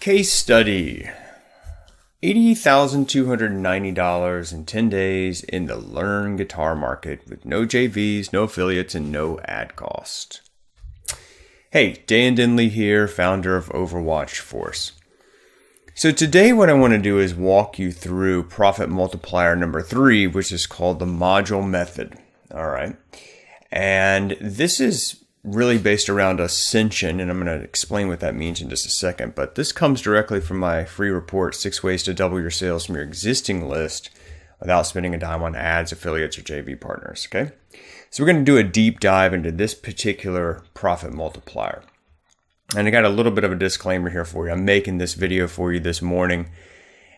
Case study, $80,290 in 10 days in the learn guitar market with no JVs, no affiliates, and no ad cost. Hey, Dan Dinley here, founder of Overwatch Force. So today what I want to do is walk you through profit multiplier number 3, which is called the module method. All right. And this is really based around Ascension, and I'm going to explain what that means in just a second. But this comes directly from my free report, 6 Ways to Double Your Sales from Your Existing List Without Spending a Dime on Ads, Affiliates, or JV Partners. Okay, so we're going to do a deep dive into this particular profit multiplier. And I got a little bit of a disclaimer here for you. I'm making this video for you this morning,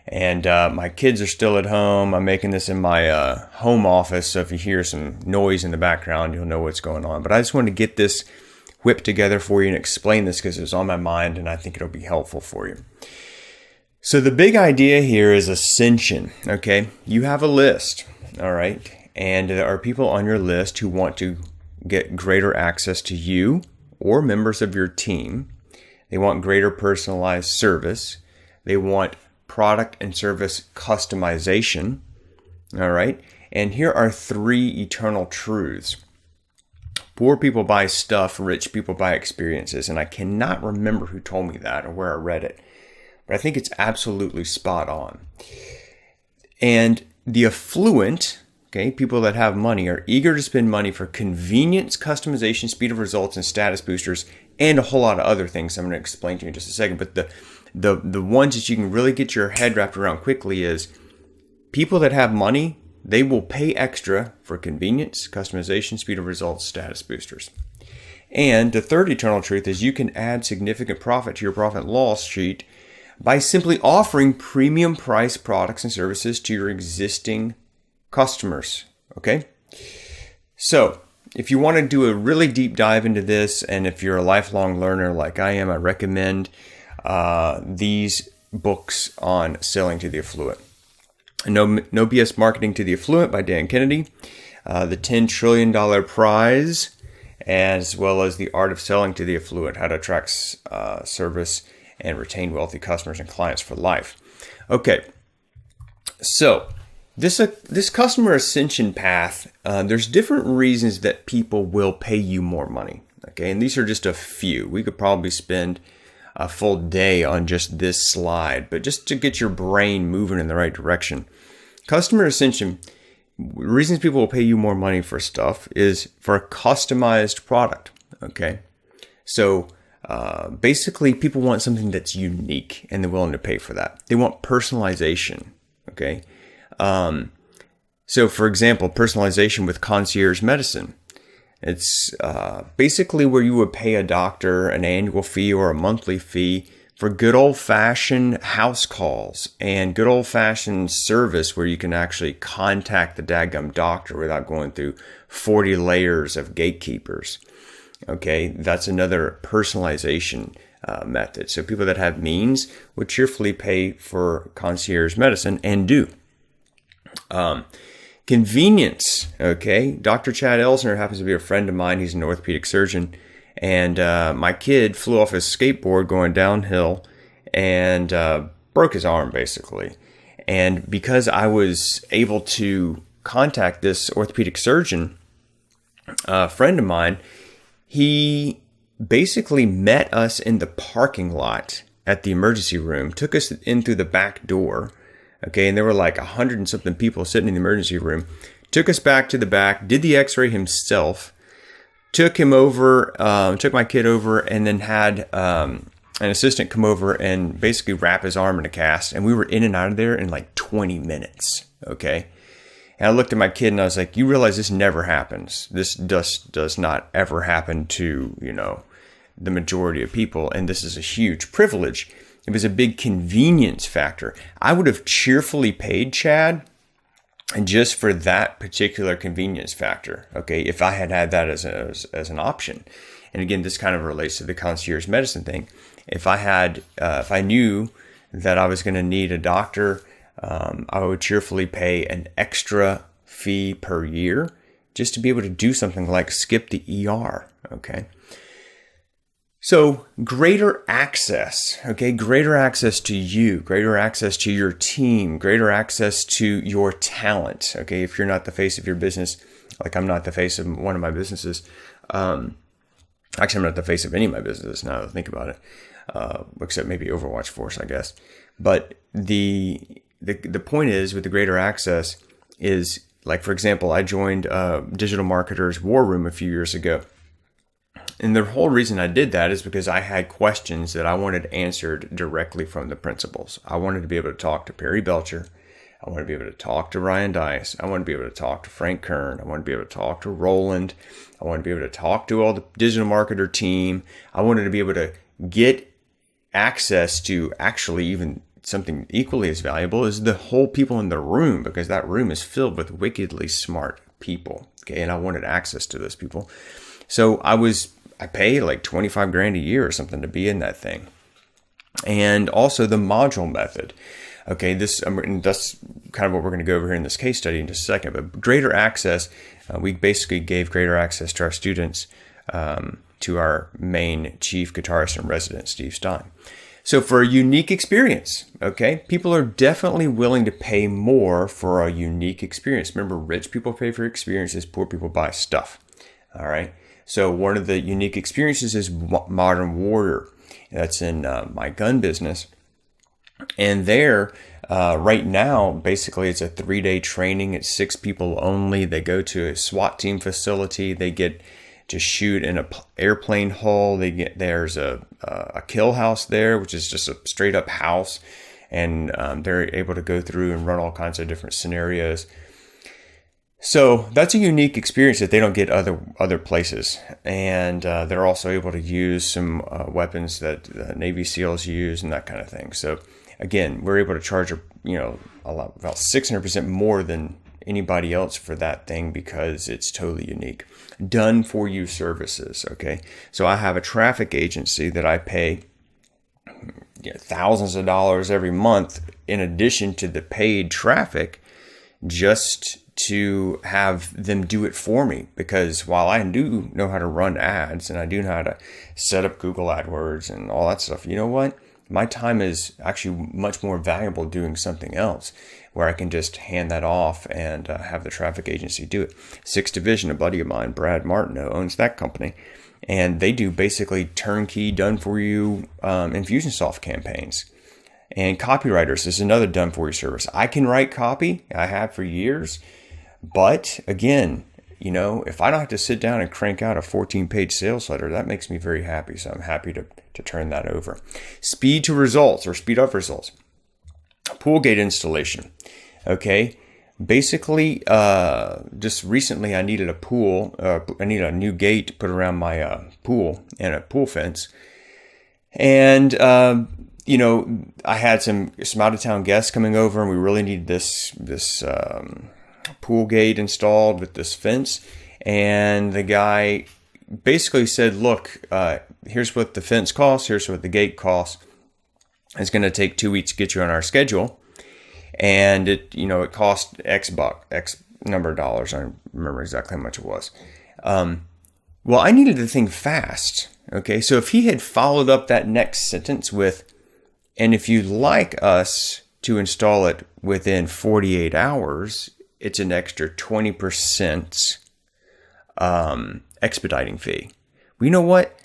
and my kids are still at home. I'm making this in my home office, so if you hear some noise in the background, you'll know what's going on. But I just wanted to get this whipped together for you and explain this because it was on my mind, and I think it'll be helpful for you. So the big idea here is Ascension, okay? You have a list, all right? And there are people on your list who want to get greater access to you or members of your team. They want greater personalized service. They want product and service customization. All right. And here are 3 eternal truths. Poor people buy stuff, rich people buy experiences. And I cannot remember who told me that or where I read it, but I think it's absolutely spot on. And the affluent, okay, people that have money are eager to spend money for convenience, customization, speed of results, and status boosters, and a whole lot of other things I'm going to explain to you in just a second. But the ones that you can really get your head wrapped around quickly is people that have money, they will pay extra for convenience, customization, speed of results, status boosters. And the third eternal truth is you can add significant profit to your profit loss sheet by simply offering premium price products and services to your existing customers. Okay? So if you want to do a really deep dive into this, and if you're a lifelong learner like I am, I recommend these books on selling to the affluent. No BS Marketing to the Affluent by Dan Kennedy, the $10 trillion prize, as well as The Art of Selling to the Affluent, how to attract service and retain wealthy customers and clients for life. Okay, so this customer ascension path, there's different reasons that people will pay you more money. Okay, and these are just a few. We could probably spend a full day on just this slide, but just to get your brain moving in the right direction. Customer ascension, reasons people will pay you more money for stuff is for a customized product. Okay, so basically people want something that's unique and they're willing to pay for that. They want personalization. Okay. So for example, personalization with concierge medicine. It's basically where you would pay a doctor an annual fee or a monthly fee for good old-fashioned house calls and good old-fashioned service where you can actually contact the dadgum doctor without going through 40 layers of gatekeepers. Okay, that's another personalization method. So people that have means would cheerfully pay for concierge medicine and do. Convenience, okay? Dr. Chad Elsner happens to be a friend of mine. He's an orthopedic surgeon. And my kid flew off his skateboard going downhill and broke his arm, basically. And because I was able to contact this orthopedic surgeon, a friend of mine, he basically met us in the parking lot at the emergency room, took us in through the back door. Okay, and there were like 100 and something people sitting in the emergency room. Took us back to the back, did the x-ray himself, took him over, took my kid over, and then had an assistant come over and basically wrap his arm in a cast. And we were in and out of there in like 20 minutes, okay? And I looked at my kid and I was like, you realize this never happens. This does not ever happen to, the majority of people. And this is a huge privilege. It was a big convenience factor. I would have cheerfully paid Chad just for that particular convenience factor, okay, if I had had that as an option. And again, this kind of relates to the concierge medicine thing. If I knew that I was going to need a doctor, I would cheerfully pay an extra fee per year just to be able to do something like skip the ER, okay? So greater access, okay, greater access to you, greater access to your team, greater access to your talent, okay, if you're not the face of your business, like I'm not the face of one of my businesses. Actually, I'm not the face of any of my businesses now that I think about it, except maybe Overwatch Force, I guess. But the point is with the greater access is, like, for example, I joined Digital Marketers War Room a few years ago. And the whole reason I did that is because I had questions that I wanted answered directly from the principals. I wanted to be able to talk to Perry Belcher. I wanted to be able to talk to Ryan Dice. I wanted to be able to talk to Frank Kern. I wanted to be able to talk to Roland. I wanted to be able to talk to all the digital marketer team. I wanted to be able to get access to actually even something equally as valuable as the whole people in the room, because that room is filled with wickedly smart people. Okay. And I wanted access to those people. So I pay like 25 grand a year or something to be in that thing. And also the module method. Okay, that's kind of what we're going to go over here in this case study in just a second. But greater access, we basically gave greater access to our students, to our main chief guitarist and resident, Steve Stein. So for a unique experience, okay, people are definitely willing to pay more for a unique experience. Remember, rich people pay for experiences, poor people buy stuff. All right. So one of the unique experiences is Modern Warrior. That's in my gun business. And there, right now, basically, it's a 3-day training. It's 6 people only. They go to a SWAT team facility. They get to shoot in an airplane hull. There's a kill house there, which is just a straight up house. And they're able to go through and run all kinds of different scenarios. So that's a unique experience that they don't get other places. And they're also able to use some weapons that the Navy SEALs use and that kind of thing. So again, we're able to charge about 600% more than anybody else for that thing because it's totally unique. Done for you services. Okay. So I have a traffic agency that I pay thousands of dollars every month in addition to the paid traffic, just to have them do it for me, because while I do know how to run ads and I do know how to set up Google AdWords and all that stuff, you know what? My time is actually much more valuable doing something else where I can just hand that off and have the traffic agency do it. 6th Division, a buddy of mine, Brad Martineau, owns that company. And they do basically turnkey, done for you Infusionsoft campaigns. And copywriters is another done for you service. I can write copy. I have for years. But again, if I don't have to sit down and crank out a 14-page sales letter, that makes me very happy. So I'm happy to turn that over. Speed to results or speed up results. Pool gate installation. Okay. Basically, just recently I needed a pool. I needed a new gate put around my pool and a pool fence. And, I had some out of town guests coming over and we really needed this pool gate installed with this fence. And the guy basically said, look, here's what the fence costs. Here's what the gate costs. It's going to take 2 weeks to get you on our schedule. And it cost X number of dollars. I don't remember exactly how much it was. Well, I needed the thing fast. Okay. So if he had followed up that next sentence with, and if you'd like us to install it within 48 hours, it's an extra 20% expediting fee. Well, you know what?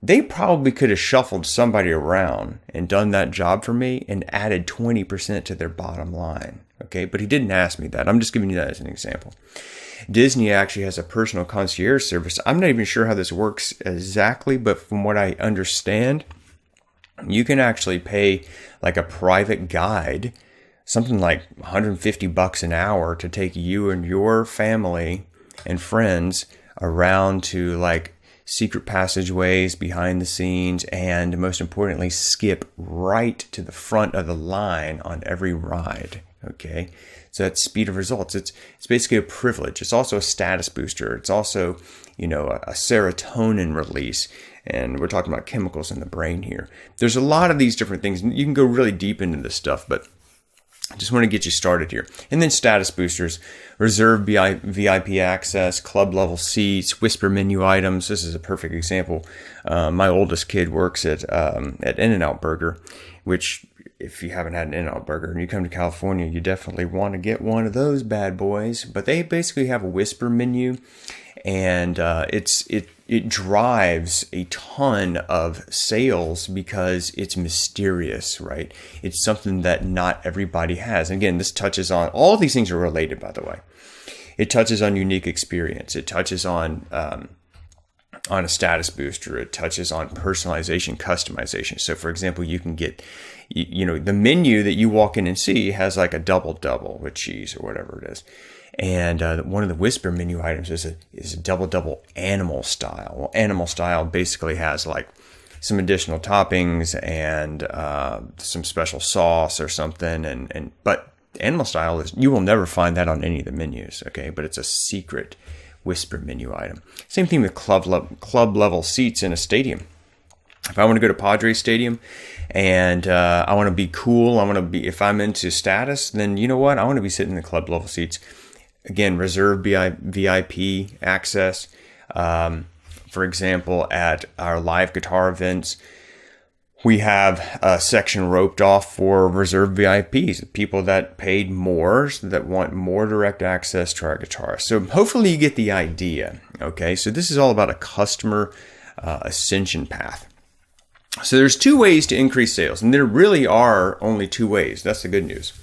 They probably could have shuffled somebody around and done that job for me and added 20% to their bottom line. Okay, but he didn't ask me that. I'm just giving you that as an example. Disney actually has a personal concierge service. I'm not even sure how this works exactly, but from what I understand, you can actually pay like a private guide, something like $150 an hour to take you and your family and friends around to like secret passageways, behind the scenes, and most importantly, skip right to the front of the line on every ride. Okay. So that's speed of results. It's basically a privilege. It's also a status booster. It's also, a serotonin release. And we're talking about chemicals in the brain here. There's a lot of these different things. You can go really deep into this stuff, but I just want to get you started here. And then status boosters, reserve VIP access, club level seats, whisper menu items. This is a perfect example. My oldest kid works at In-N-Out Burger, which if you haven't had an In-N-Out Burger and you come to California, you definitely want to get one of those bad boys. But they basically have a whisper menu, and it drives a ton of sales because it's mysterious, right? It's something that not everybody has. And again, this touches on, all these things are related, by the way. It touches on unique experience. It touches on a status booster. It touches on personalization, customization. So for example, you can get, the menu that you walk in and see has like a double with cheese or whatever it is. And one of the whisper menu items is a double animal style. Well, animal style basically has like some additional toppings and some special sauce or something. But animal style is, you will never find that on any of the menus, okay? But it's a secret whisper menu item. Same thing with club level seats in a stadium. If I want to go to Padres Stadium and I want to be cool, if I'm into status, then you know what? I want to be sitting in the club level seats. Again, reserve VIP access. For example, at our live guitar events, we have a section roped off for reserve VIPs, people that paid more, that want more direct access to our guitars. So hopefully you get the idea. Okay, so this is all about a customer ascension path. So there's two ways to increase sales, and there really are only two ways. That's the good news.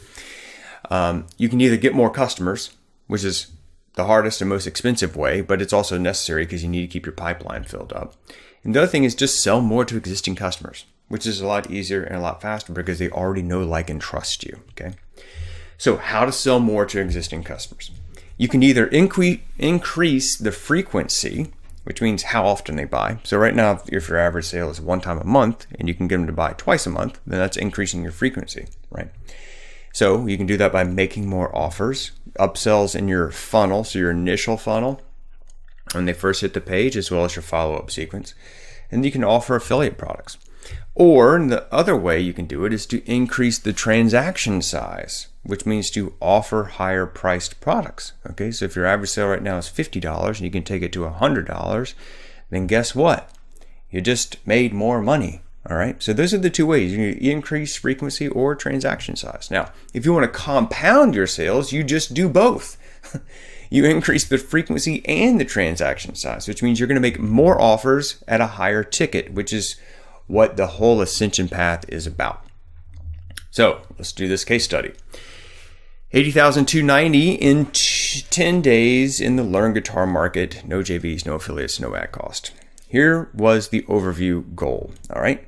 You can either get more customers, which is the hardest and most expensive way, but it's also necessary because you need to keep your pipeline filled up. And the other thing is just sell more to existing customers, which is a lot easier and a lot faster because they already know, like, and trust you. Okay. So how to sell more to existing customers? You can either increase the frequency, which means how often they buy. So right now, if your average sale is one time a month and you can get them to buy twice a month, then that's increasing your frequency, right? So you can do that by making more offers, upsells in your funnel, so your initial funnel when they first hit the page, as well as your follow-up sequence. And you can offer affiliate products. Or the other way you can do it is to increase the transaction size, which means to offer higher priced products. Okay, so if your average sale right now is $50 and you can take it to $100, then guess what? You just made more money. All right, so those are the two ways. You increase frequency or transaction size. Now, if you want to compound your sales, you just do both. You increase the frequency and the transaction size, which means you're going to make more offers at a higher ticket, which is what the whole Ascension path is about. So let's do this case study. $80,290 in 10 days in the Learn Guitar market. No JVs, no affiliates, no ad cost. Here was the overview goal. All right.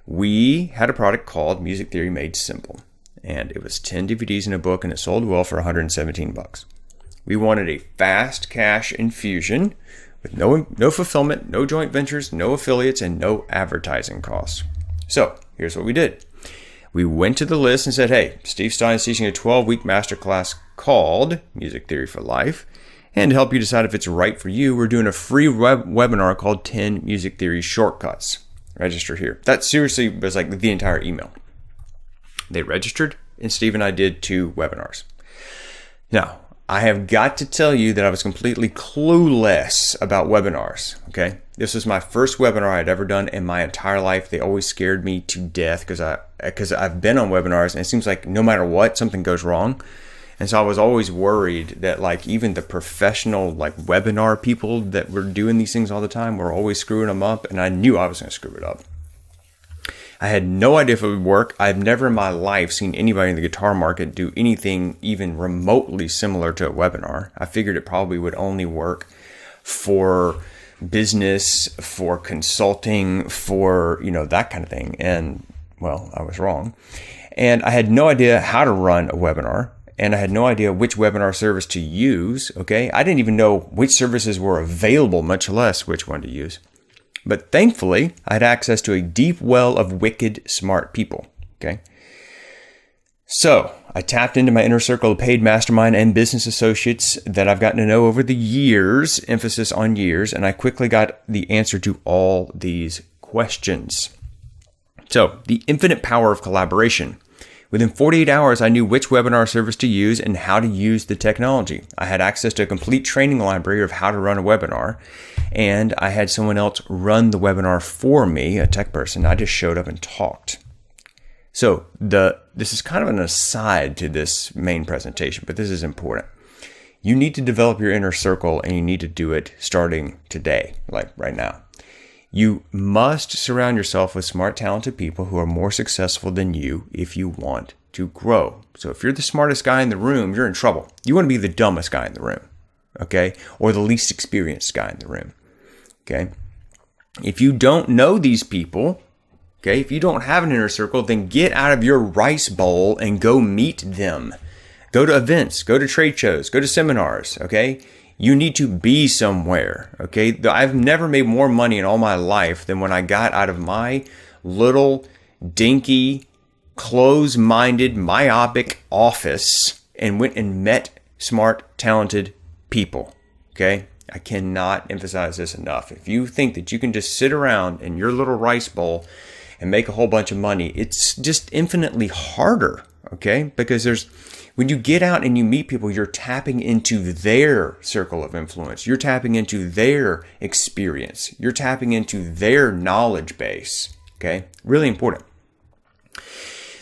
We had a product called Music Theory Made Simple, and it was 10 DVDs in a book, and it sold well for $117. We wanted a fast cash infusion with no fulfillment, no joint ventures, no affiliates, and no advertising costs. So here's what we did. We went to the list and said, hey, Steve Stein is teaching a 12-week masterclass called Music Theory for Life. And to help you decide if it's right for you, we're doing a free webinar called 10 Music Theory Shortcuts. Register here. That seriously was like the entire email. They registered, and Steve and I did 2 webinars. Now, I have got to tell you that I was completely clueless about webinars, okay? This was my first webinar I'd ever done in my entire life. They always scared me to death because I've been on webinars, and it seems like no matter what, something goes wrong. And so I was always worried that like even the professional like webinar people that were doing these things all the time were always screwing them up, and I knew I was going to screw it up. I had no idea if it would work. I've never in my life seen anybody in the guitar market do anything even remotely similar to a webinar. I figured it probably would only work for business, for consulting, for, that kind of thing. And well, I was wrong. And I had no idea how to run a webinar. And I had no idea which webinar service to use, okay? I didn't even know which services were available, much less which one to use. But thankfully, I had access to a deep well of wicked smart people, okay? So I tapped into my inner circle of paid mastermind and business associates that I've gotten to know over the years, emphasis on years, and I quickly got the answer to all these questions. So the infinite power of collaboration. Within 48 hours, I knew which webinar service to use and how to use the technology. I had access to a complete training library of how to run a webinar, and I had someone else run the webinar for me, a tech person. I just showed up and talked. So this is kind of an aside to this main presentation, but this is important. You need to develop your inner circle, and you need to do it starting today, like right now. You must surround yourself with smart, talented people who are more successful than you if you want to grow. So if you're the smartest guy in the room, you're in trouble. You want to be the dumbest guy in the room, okay? Or the least experienced guy in the room, okay? If you don't know these people, okay, if you don't have an inner circle, then get out of your rice bowl and go meet them. Go to events, go to trade shows, go to seminars, okay? You need to be somewhere, okay? I've never made more money in all my life than when I got out of my little dinky, close-minded, myopic office and went and met smart, talented people, okay? I cannot emphasize this enough. If you think that you can just sit around in your little rice bowl and make a whole bunch of money, it's just infinitely harder, okay? Because when you get out and you meet people, you're tapping into their circle of influence. You're tapping into their experience. You're tapping into their knowledge base, okay? Really important.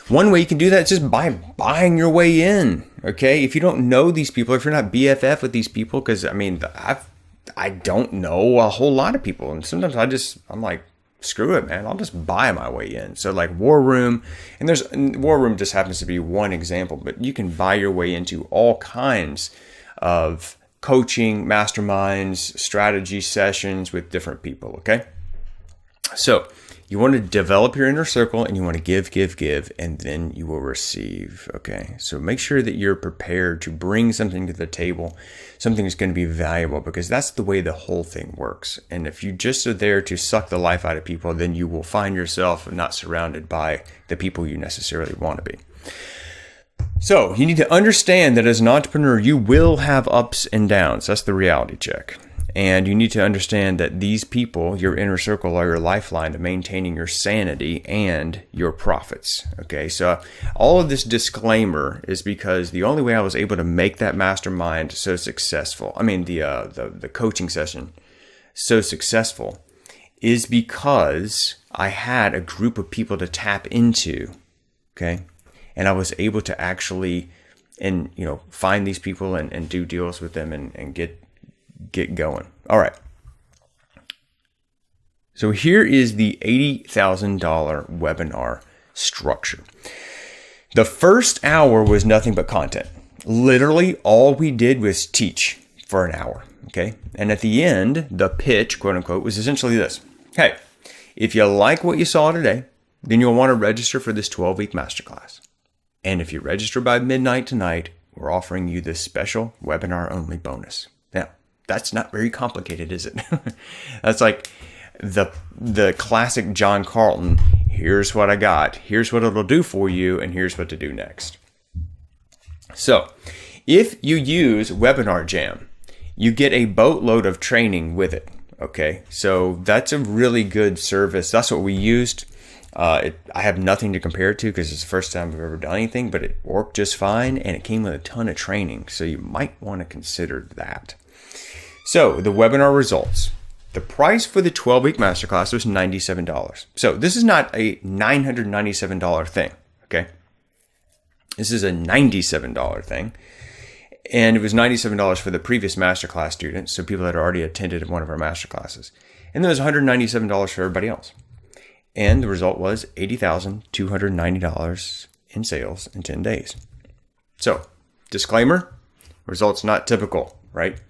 One way you can do that is just by buying your way in, okay? If you don't know these people, if you're not BFF with these people, because, I don't know a whole lot of people. And sometimes I'm like, screw it, man. I'll just buy my way in. So like War Room, and War Room just happens to be one example, but you can buy your way into all kinds of coaching, masterminds, strategy sessions with different people, okay? So you want to develop your inner circle, and you want to give, and then you will receive, okay? So make sure that you're prepared to bring something to the table, something that's going to be valuable, because that's the way the whole thing works. And if you just are there to suck the life out of people, then you will find yourself not surrounded by the people you necessarily want to be. So you need to understand that as an entrepreneur, you will have ups and downs. That's the reality check. And you need to understand that these people, your inner circle, are your lifeline to maintaining your sanity and your profits. Okay, so all of this disclaimer is because the only way I was able to make that mastermind so successful, the coaching session so successful, is because I had a group of people to tap into. Okay, and I was able to actually, find these people and do deals with them and get going. All right. So here is the $80,000 webinar structure. The first hour was nothing but content. Literally all we did was teach for an hour. Okay. And at the end, the pitch, quote unquote, was essentially this. Hey, if you like what you saw today, then you'll want to register for this 12-week masterclass. And if you register by midnight tonight, we're offering you this special webinar only bonus. Now, that's not very complicated, is it? That's like the classic John Carlton, here's what I got, here's what it'll do for you, and here's what to do next. So, if you use Webinar Jam, you get a boatload of training with it, okay? So that's a really good service. That's what we used. I have nothing to compare it to because it's the first time I've ever done anything, but it worked just fine, and it came with a ton of training, so you might want to consider that. So the webinar results. The price for the 12-week masterclass was $97. So this is not a $997 thing, okay? This is a $97 thing. And it was $97 for the previous masterclass students, so people that already attended one of our masterclasses. And then it was $197 for everybody else. And the result was $80,290 in sales in 10 days. So, disclaimer, results not typical, right?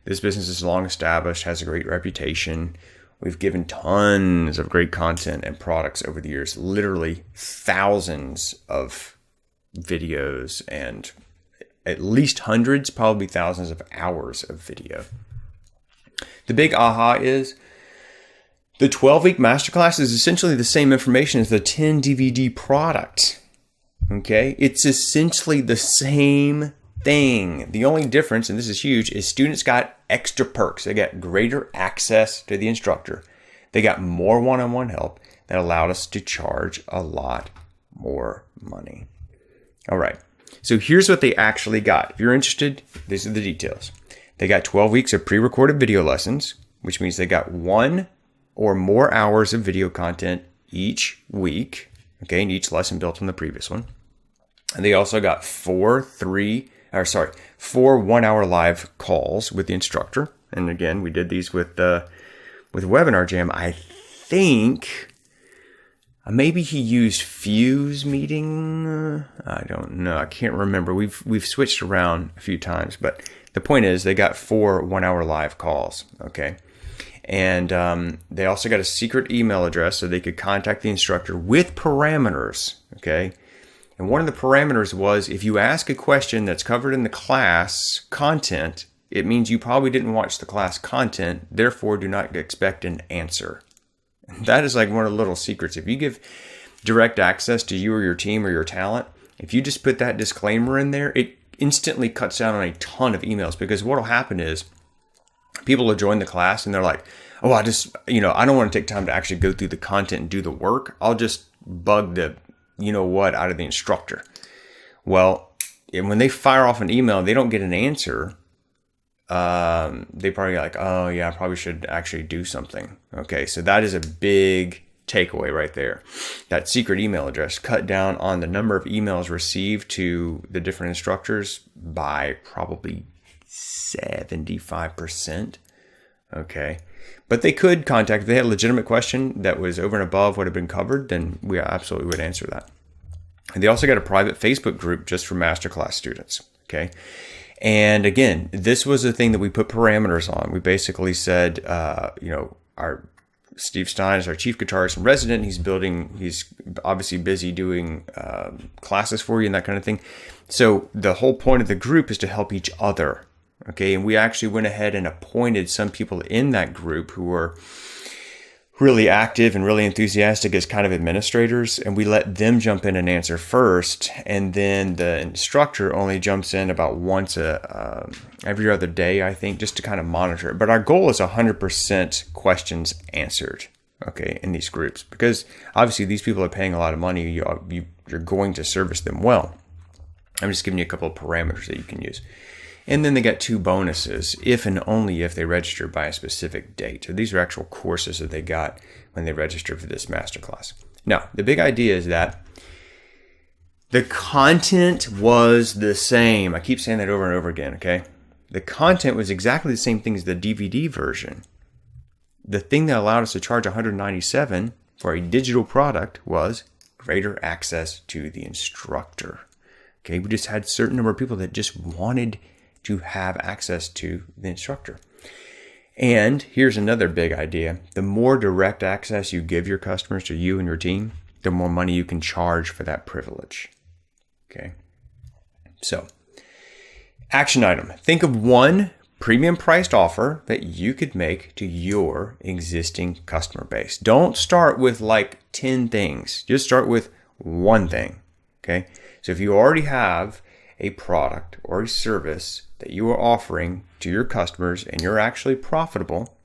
This business is long established, has a great reputation. We've given tons of great content and products over the years, literally thousands of videos and at least hundreds, probably thousands of hours of video. The big aha is the 12-week masterclass is essentially the same information as the 10 DVD product. Okay? It's essentially the same thing. The only difference, and this is huge, is students got extra perks. They got greater access to the instructor. They got more one-on-one help that allowed us to charge a lot more money. All right. So here's what they actually got. If you're interested, these are the details. They got 12 weeks of pre-recorded video lessons, which means they got 1 or more hours of video content each week. Okay, and each lesson built on the previous one. And they also got 4 1-hour live calls with the instructor. And again, we did these with Webinar Jam. I think maybe he used Fuse Meeting. I don't know. I can't remember. We've switched around a few times, but the point is they got 4 1-hour live calls. Okay. And they also got a secret email address so they could contact the instructor with parameters. Okay. And one of the parameters was if you ask a question that's covered in the class content, it means you probably didn't watch the class content, therefore do not expect an answer. That is like one of the little secrets. If you give direct access to you or your team or your talent, if you just put that disclaimer in there, it instantly cuts down on a ton of emails, because what will happen is people will join the class and they're like, oh, I don't want to take time to actually go through the content and do the work. I'll just bug the out of the instructor. Well, when they fire off an email and they don't get an answer, they probably like, oh yeah, I probably should actually do something. Okay, so that is a big takeaway right there. That secret email address cut down on the number of emails received to the different instructors by probably 75%. Okay. But they could contact, if they had a legitimate question that was over and above what had been covered, then we absolutely would answer that. And they also got a private Facebook group just for Masterclass students. Okay. And again, this was the thing that we put parameters on. We basically said, our Steve Stein is our chief guitarist and resident. He's obviously busy doing classes for you and that kind of thing. So the whole point of the group is to help each other. Okay, and we actually went ahead and appointed some people in that group who were really active and really enthusiastic as kind of administrators, and we let them jump in and answer first, and then the instructor only jumps in about once every other day, I think, just to kind of monitor it. But our goal is 100% questions answered, okay, in these groups, because obviously these people are paying a lot of money. You're going to service them well. I'm just giving you a couple of parameters that you can use. And then they got 2 bonuses if and only if they register by a specific date. So these are actual courses that they got when they registered for this masterclass. Now, the big idea is that the content was the same. I keep saying that over and over again, okay? The content was exactly the same thing as the DVD version. The thing that allowed us to charge $197 for a digital product was greater access to the instructor. Okay, we just had a certain number of people that just wanted to have access to the instructor. And here's another big idea. The more direct access you give your customers to you and your team, the more money you can charge for that privilege. Okay. So, action item. Think of one premium priced offer that you could make to your existing customer base. Don't start with like 10 things. Just start with one thing. Okay. So if you already have a product or a service that you are offering to your customers and you're actually profitable,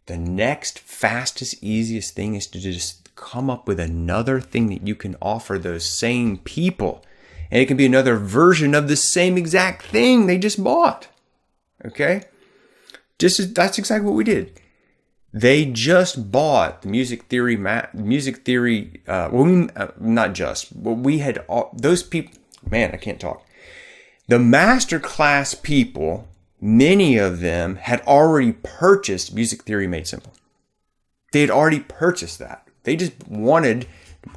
the next fastest, easiest thing is to just come up with another thing that you can offer those same people. And it can be another version of the same exact thing they just bought. Okay? That's exactly what we did. They just bought the music theory, not just, but we had those people, man, I can't talk. The Masterclass people, many of them had already purchased Music Theory Made Simple. They had already purchased that. They just wanted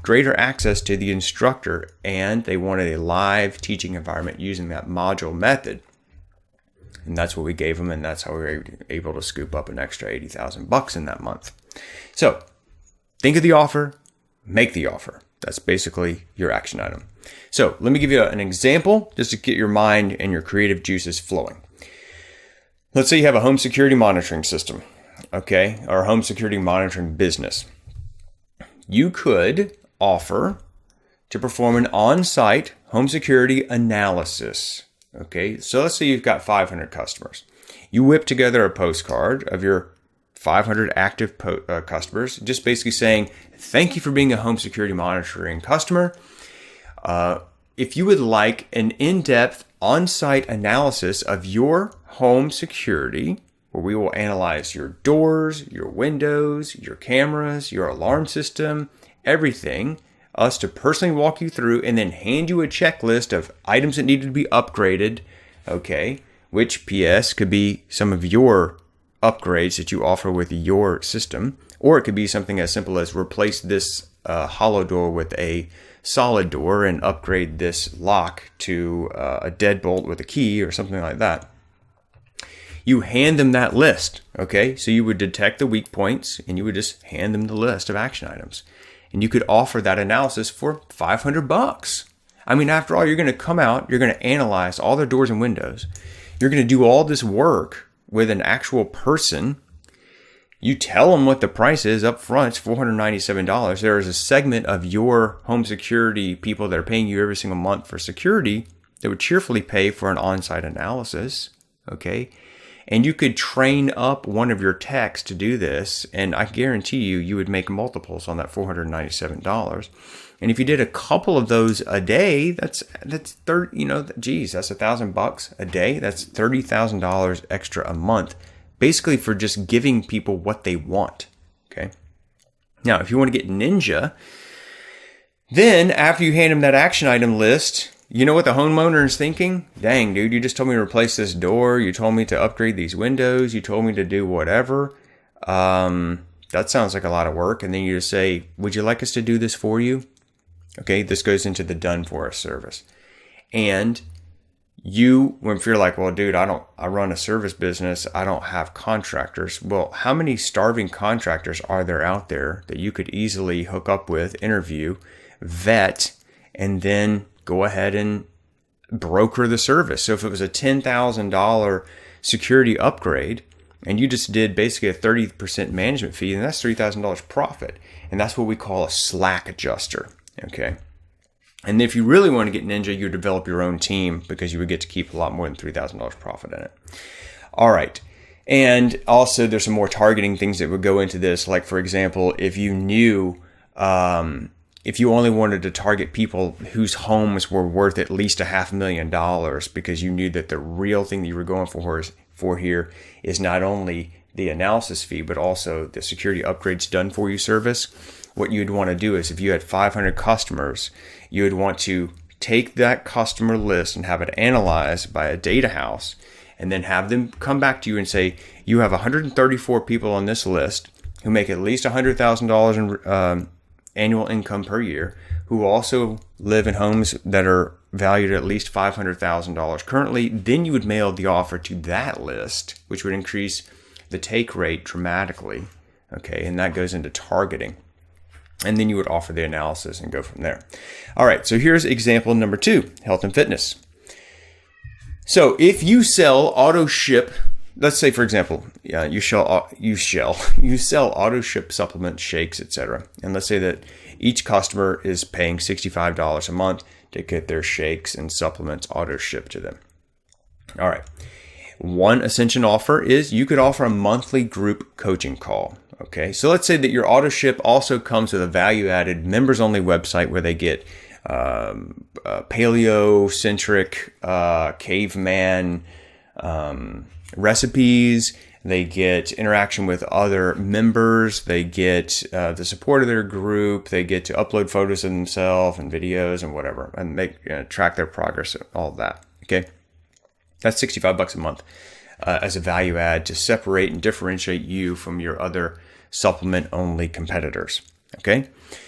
greater access to the instructor, and they wanted a live teaching environment using that module method. And that's what we gave them, and that's how we were able to scoop up an extra $80,000 in that month. So think of the offer, make the offer. That's basically your action item. So let me give you an example just to get your mind and your creative juices flowing. Let's say you have a home security monitoring system, okay, or a home security monitoring business. You could offer to perform an on-site home security analysis. Okay, so let's say you've got 500 customers. You whip together a postcard of your 500 active customers, just basically saying, thank you for being a home security monitoring customer. if you would like an in-depth on-site analysis of your home security, where we will analyze your doors, your windows, your cameras, your alarm system, everything, us to personally walk you through and then hand you a checklist of items that need to be upgraded, okay, which PS could be some of your upgrades that you offer with your system, or it could be something as simple as replace this hollow door with a solid door and upgrade this lock to a deadbolt with a key or something like that. You hand them that list, okay? So you would detect the weak points and you would just hand them the list of action items. And you could offer that analysis for $500. I mean, after all, you're going to come out, you're going to analyze all their doors and windows. You're going to do all this work with an actual person. You tell them what the price is up front, it's $497. There is a segment of your home security people that are paying you every single month for security that would cheerfully pay for an on-site analysis, okay? And you could train up one of your techs to do this, and I guarantee you, you would make multiples on that $497. And if you did a couple of those a day, that's that's $1,000 a day. That's $30,000 extra a month, basically for just giving people what they want. Okay. Now, if you want to get Ninja, then after you hand them that action item list, you know what the homeowner is thinking? Dang, dude, you just told me to replace this door. You told me to upgrade these windows. You told me to do whatever. That sounds like a lot of work. And then you just say, would you like us to do this for you? Okay, this goes into the done for us service. And if you're like, well, dude, I run a service business. I don't have contractors. Well, how many starving contractors are there out there that you could easily hook up with, interview, vet, and then go ahead and broker the service? So if it was a $10,000 security upgrade and you just did basically a 30% management fee, then that's $3,000 profit. And that's what we call a slack adjuster. Okay. And if you really want to get Ninja, you develop your own team because you would get to keep a lot more than $3,000 profit in it. All right. And also there's some more targeting things that would go into this. Like, for example, if you knew, if you only wanted to target people whose homes were worth at least $500,000 because you knew that the real thing that you were going for here is not only the analysis fee, but also the security upgrades done for you service, what you'd want to do is if you had 500 customers, you would want to take that customer list and have it analyzed by a data house and then have them come back to you and say, you have 134 people on this list who make at least $100,000 in annual income per year, who also live in homes that are valued at least $500,000 currently. Then you would mail the offer to that list, which would increase the take rate dramatically. Okay, and that goes into targeting. And then you would offer the analysis and go from there. All right, so here's example number 2, health and fitness. So if you sell auto ship, let's say for example, you sell auto ship supplements, shakes, etc. And let's say that each customer is paying $65 a month to get their shakes and supplements auto shipped to them. All right. One Ascension offer is you could offer a monthly group coaching call. Okay, so let's say that your auto ship also comes with a value-added members-only website where they get paleo-centric caveman recipes. They get interaction with other members. They get the support of their group. They get to upload photos of themselves and videos and whatever, and they track their progress, all of that. Okay, that's $65 a month as a value add to separate and differentiate you from your other supplement-only competitors. Okay,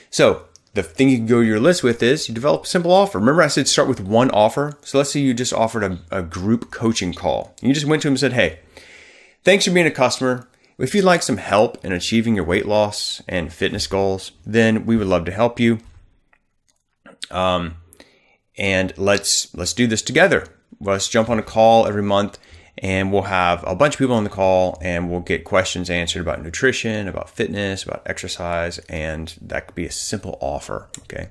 so the thing you can go to your list with is you develop a simple offer. Remember I said start with one offer? So let's say you just offered a group coaching call. You just went to them and said, hey, thanks for being a customer. If you'd like some help in achieving your weight loss and fitness goals, then we would love to help you. And let's do this together. Let's jump on a call every month and we'll have a bunch of people on the call and we'll get questions answered about nutrition, about fitness, about exercise, and that could be a simple offer. Okay.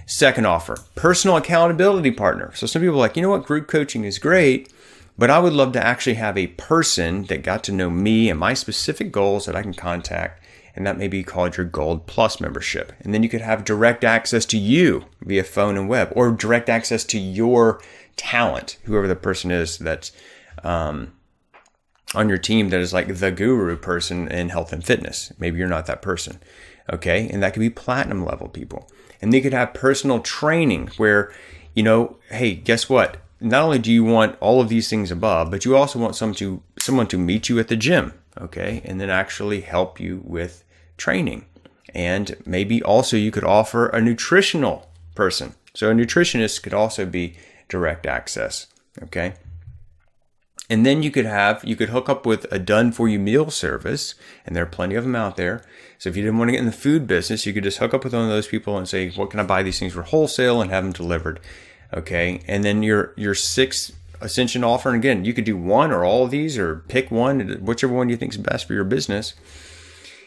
Second offer, personal accountability partner. So some people are like, you know what, group coaching is great, but I would love to actually have a person that got to know me and my specific goals that I can contact and that may be called your Gold Plus membership. And then you could have direct access to you via phone and web, or direct access to your talent, whoever the person is that's on your team that is like the guru person in health and fitness. Maybe you're not that person. Okay. And that could be platinum level people. And they could have personal training where, hey, guess what? Not only do you want all of these things above, but you also want someone to meet you at the gym. Okay. And then actually help you with training. And maybe also you could offer a nutritional person. So a nutritionist could also be direct access. Okay. And then you could hook up with a done for you meal service, and there are plenty of them out there. So if you didn't want to get in the food business, you could just hook up with one of those people and say, what can I buy these things for wholesale, and have them delivered. Okay. And then your sixth Ascension offer, and again, you could do one or all of these, or pick one, whichever one you think is best for your business.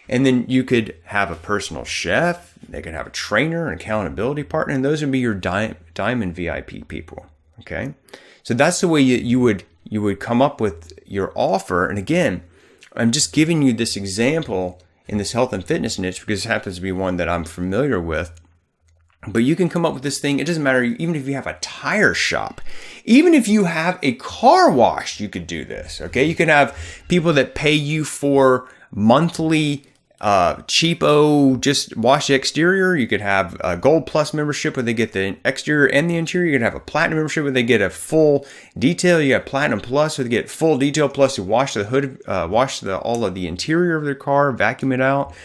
And then you could have a personal chef. They could have a trainer, an accountability partner, and those would be your diamond VIP people. Okay. So that's the way you would come up with your offer. And again, I'm just giving you this example in this health and fitness niche because it happens to be one that I'm familiar with. But you can come up with this thing. It doesn't matter, even if you have a tire shop, even if you have a car wash, you could do this. Okay. You can have people that pay you for monthly cheapo, just wash the exterior. You could have a Gold Plus membership where they get the exterior and the interior. You could have a Platinum membership where they get a full detail. You have Platinum Plus where they get full detail plus to wash the hood, all of the interior of their car, vacuum it out,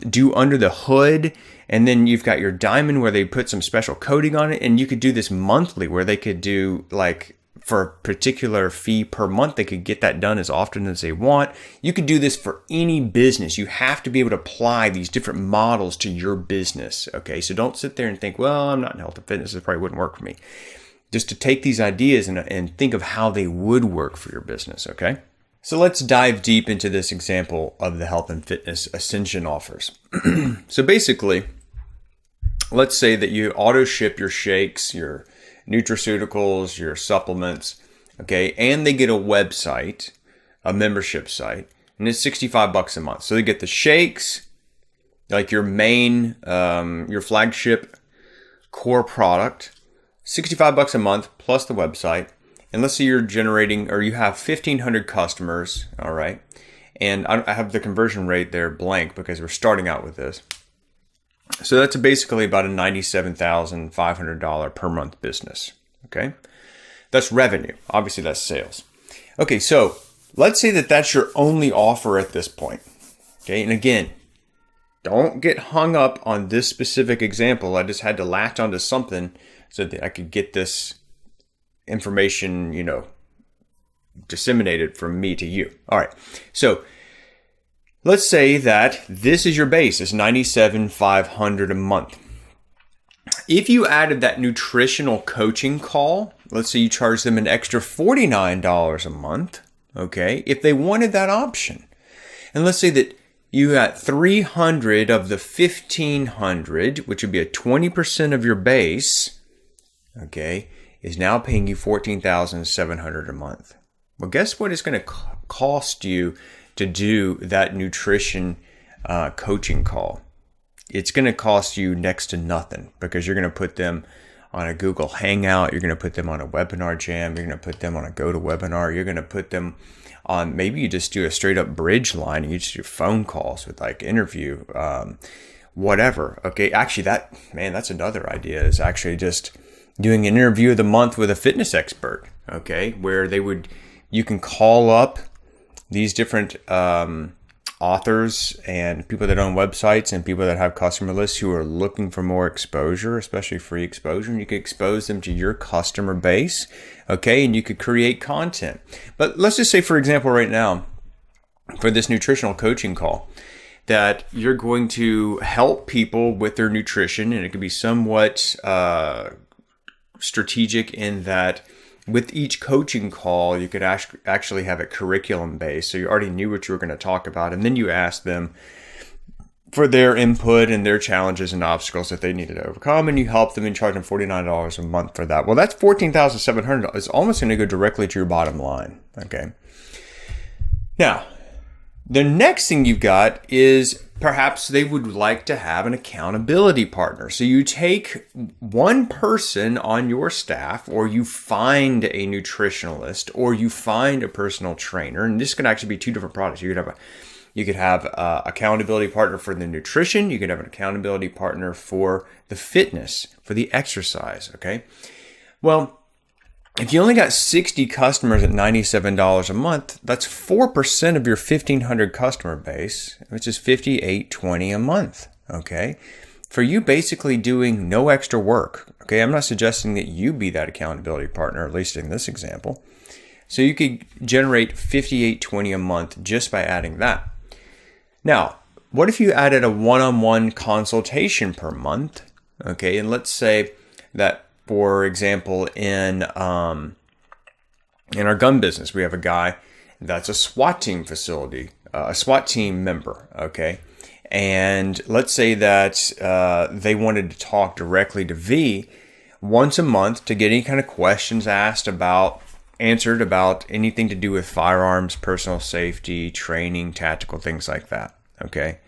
do under the hood. And then you've got your Diamond where they put some special coating on it. And you could do this monthly where they could do like, for a particular fee per month, they could get that done as often as they want. You could do this for any business. You have to be able to apply these different models to your business. Okay, so don't sit there and think, well, I'm not in health and fitness, this probably wouldn't work for me. Just to take these ideas and think of how they would work for your business. Okay, so let's dive deep into this example of the health and fitness Ascension offers. So basically, let's say that you auto ship your shakes, your nutraceuticals, your supplements, okay, and they get a website, a membership site, and it's $65 a month. So they get the shakes, like your main, your flagship core product, $65 a month plus the website. And let's say you're generating, or you have 1,500 customers, all right, and I have the conversion rate there blank because we're starting out with this. So that's basically about a $97,500 per month business. Okay. That's revenue. Obviously that's sales. Okay. So let's say that that's your only offer at this point. Okay. And again, don't get hung up on this specific example. I just had to latch onto something so that I could get this information, disseminated from me to you. All right. So let's say that this is your base, it's $97,500 a month. If you added that nutritional coaching call, let's say you charge them an extra $49 a month, okay, if they wanted that option. And let's say that you got 300 of the 1,500, which would be a 20% of your base, okay, is now paying you $14,700 a month. Well, guess what it's going to cost you to do that nutrition coaching call? It's going to cost you next to nothing because you're going to put them on a Google Hangout. You're going to put them on a webinar jam. You're going to put them on a GoToWebinar. You're going to put them on, maybe you just do a straight up bridge line and you just do phone calls with like interview, whatever. Okay. Actually that's another idea, is actually just doing an interview of the month with a fitness expert. Okay. Where you can call up these different authors and people that own websites and people that have customer lists who are looking for more exposure, especially free exposure, and you could expose them to your customer base, okay, and you could create content. But let's just say, for example, right now, for this nutritional coaching call, that you're going to help people with their nutrition, and it could be somewhat strategic in that with each coaching call, you could actually have it curriculum based. So you already knew what you were going to talk about. And then you ask them for their input and their challenges and obstacles that they needed to overcome. And you help them and charge them $49 a month for that. Well, that's $14,700. It's almost going to go directly to your bottom line. Okay. Now, The next thing you've got is perhaps they would like to have an accountability partner. So you take one person on your staff, or you find a nutritionalist, or you find a personal trainer, and this could actually be two different products. You could have a accountability partner for the nutrition. You could have an accountability partner for the fitness, for the exercise. Okay. Well, if you only got 60 customers at $97 a month, that's 4% of your 1,500 customer base, which is $58.20 a month. Okay. For you basically doing no extra work. Okay. I'm not suggesting that you be that accountability partner, at least in this example. So you could generate $58.20 a month just by adding that. Now, what if you added a one-on-one consultation per month? Okay, and let's say that, for example, in our gun business, we have a guy that's a SWAT team facility, a SWAT team member. Okay, and let's say that they wanted to talk directly to V once a month to get any kind of questions answered about anything to do with firearms, personal safety, training, tactical, things like that. Okay.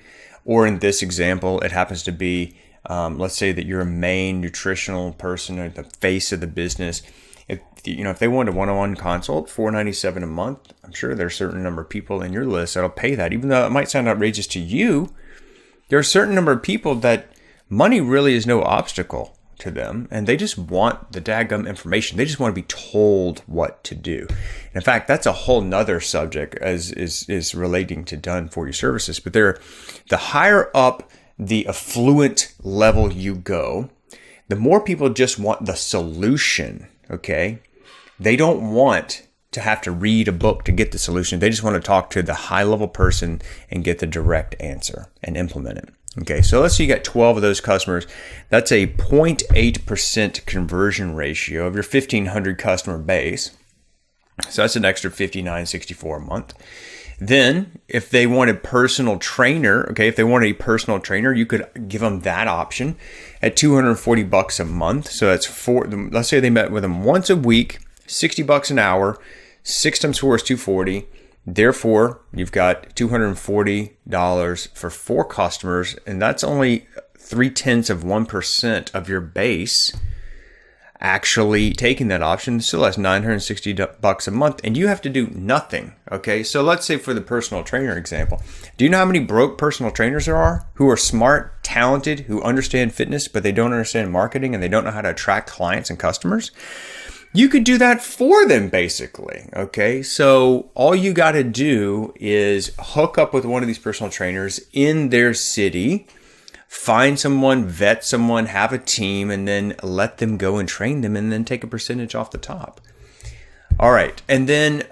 Or in this example, it happens to be, let's say that you're a main nutritional person or the face of the business. If they want a one-on-one consult, $497 a month, I'm sure there's a certain number of people in your list that'll pay that. Even though it might sound outrageous to you, there are a certain number of people that money really is no obstacle to them, and they just want the daggum information. They just want to be told what to do. In fact, that's a whole nother subject as is relating to done for you services. But the higher up the affluent level you go, the more people just want the solution. Okay, they don't want to have to read a book to get the solution. They just want to talk to the high level person and get the direct answer and implement it. Okay, so let's say you got 12 of those customers. That's a 0.8% conversion ratio of your 1,500 customer base. So that's an extra $59.64 a month. Then if they want a personal trainer, okay, if they want a personal trainer, you could give them that option at $240 a month. So that's let's say they met with them once a week, $60 an hour, 6 times 4 is 240. Therefore, you've got $240 for 4 customers, and that's only 0.3% of your base actually taking that option. Still has $960 a month, and you have to do nothing. Okay, so let's say for the personal trainer example, do you know how many broke personal trainers there are who are smart, talented, who understand fitness, but they don't understand marketing and they don't know how to attract clients and customers? You could do that for them, basically. Okay, so all you got to do is hook up with one of these personal trainers in their city, find someone, vet someone, have a team, and then let them go and train them, and then take a percentage off the top. All right, and then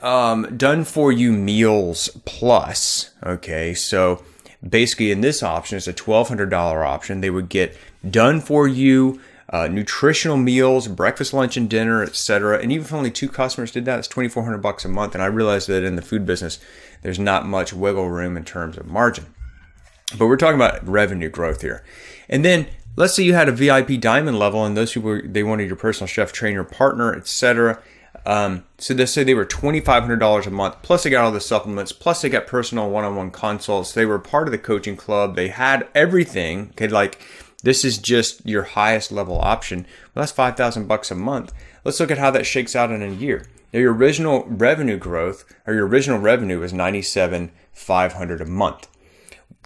done for you meals plus. Okay, so basically in this option, it's a $1,200 option. They would get done for you nutritional meals, breakfast, lunch, and dinner, etc. And even if only 2 customers did that, it's $2,400 a month. And I realize that in the food business, there's not much wiggle room in terms of margin. But we're talking about revenue growth here. And then let's say you had a VIP diamond level, and those people, they wanted your personal chef, trainer, partner, etc. So let's say they were $2,500 a month, plus they got all the supplements, plus they got personal one-on-one consults. They were part of the coaching club. They had everything. Okay, like, this is just your highest level option. Well, that's $5,000 a month. Let's look at how that shakes out in a year. Now, your original revenue growth, or your original revenue, was $97,500 a month.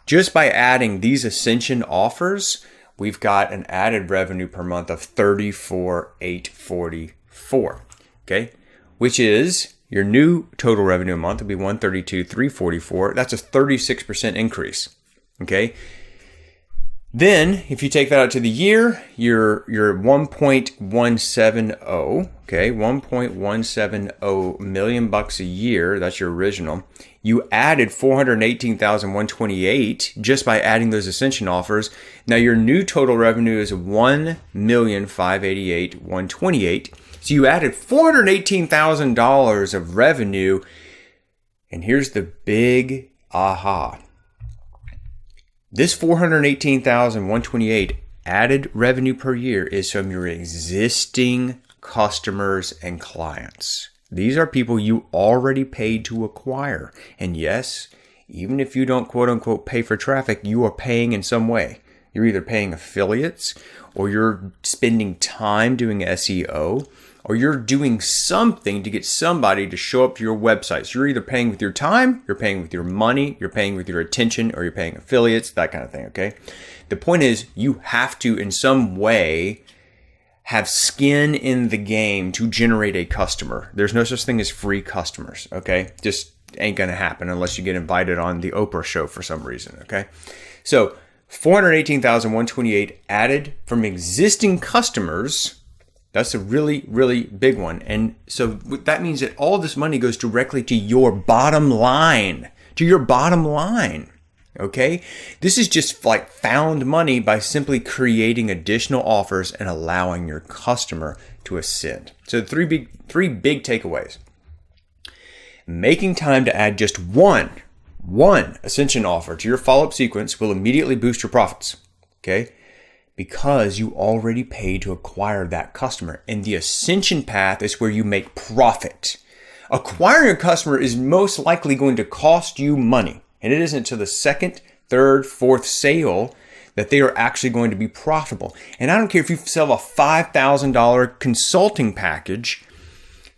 Just by adding these Ascension offers, we've got an added revenue per month of $34,844. Okay, which is your new total revenue a month will be $132,344. That's a 36% increase. Okay. Then, if you take that out to the year, you're 1.170, okay, 1.170 million bucks a year. That's your original. You added 418,128 just by adding those Ascension offers. Now your new total revenue is 1,588,128. So you added $418,000 of revenue. And here's the big aha. This 418,128 added revenue per year is from your existing customers and clients. These are people you already paid to acquire. And yes, even if you don't quote unquote pay for traffic, you are paying in some way. You're either paying affiliates, or you're spending time doing SEO, or you're doing something to get somebody to show up to your website. So you're either paying with your time, you're paying with your money, you're paying with your attention, or you're paying affiliates, that kind of thing, okay? The point is, you have to, in some way, have skin in the game to generate a customer. There's no such thing as free customers, okay? Just ain't gonna happen unless you get invited on the Oprah show for some reason, okay? So 418,128 added from existing customers. That's a really, really big one. And so that means that all this money goes directly to your bottom line, okay? This is just like found money by simply creating additional offers and allowing your customer to ascend. So three big takeaways. Making time to add just one Ascension offer to your follow-up sequence will immediately boost your profits, okay? Because you already paid to acquire that customer. And the Ascension path is where you make profit. Acquiring a customer is most likely going to cost you money. And it isn't until the second, third, fourth sale that they are actually going to be profitable. And I don't care if you sell a $5,000 consulting package,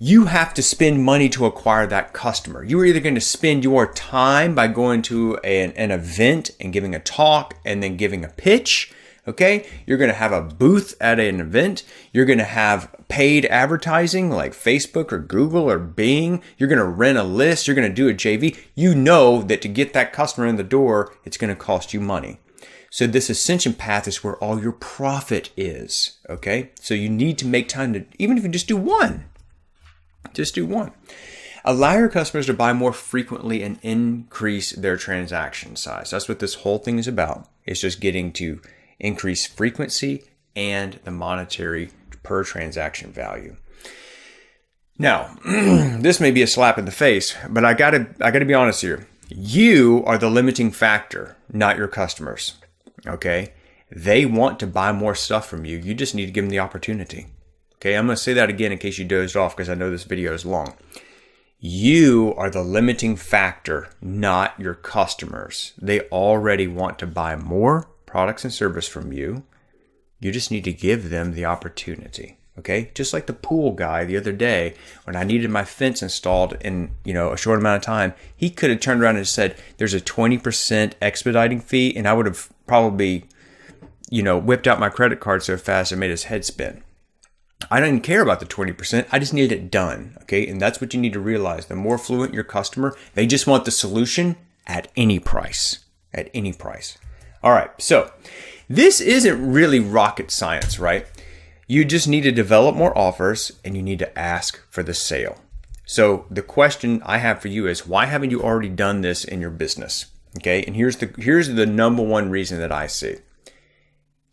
you have to spend money to acquire that customer. You're either going to spend your time by going to an event and giving a talk and then giving a pitch, okay? You're going to have a booth at an event. You're going to have paid advertising like Facebook or Google or Bing. You're going to rent a list. You're going to do a JV. You know that to get that customer in the door, it's going to cost you money. So this Ascension path is where all your profit is, okay? So you need to make time to, even if you just do one. Allow your customers to buy more frequently and increase their transaction size. That's what this whole thing is about. It's just getting to increase frequency and the monetary per transaction value. Now, this may be a slap in the face, but I gotta be honest here. You are the limiting factor, not your customers. Okay? They want to buy more stuff from you. You just need to give them the opportunity. Okay, I'm going to say that again in case you dozed off because I know this video is long. You are the limiting factor, not your customers. They already want to buy more products and service from you. You just need to give them the opportunity. Okay, just like the pool guy the other day when I needed my fence installed in a short amount of time, he could have turned around and said there's a 20% expediting fee, and I would have probably whipped out my credit card so fast it made his head spin. I didn't care about the 20%. I just needed it done. Okay. And that's what you need to realize. The more fluent your customer, they just want the solution at any price. All right. So this isn't really rocket science, right? You just need to develop more offers and you need to ask for the sale. So the question I have for you is, why haven't you already done this in your business? Okay. And here's the number one reason that I see.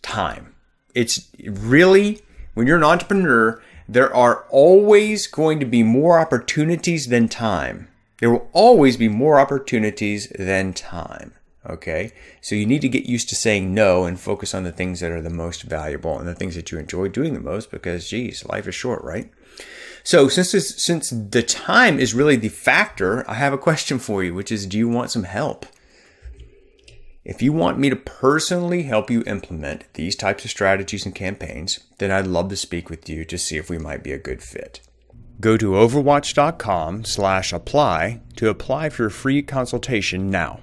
Time. It's really, when you're an entrepreneur, there are always going to be more opportunities than time. There will always be more opportunities than time. Okay? So you need to get used to saying no and focus on the things that are the most valuable and the things that you enjoy doing the most because, geez, life is short, right? So since the time is really the factor, I have a question for you, which is, do you want some help? If you want me to personally help you implement these types of strategies and campaigns, then I'd love to speak with you to see if we might be a good fit. Go to overwatch.com/apply to apply for your free consultation now.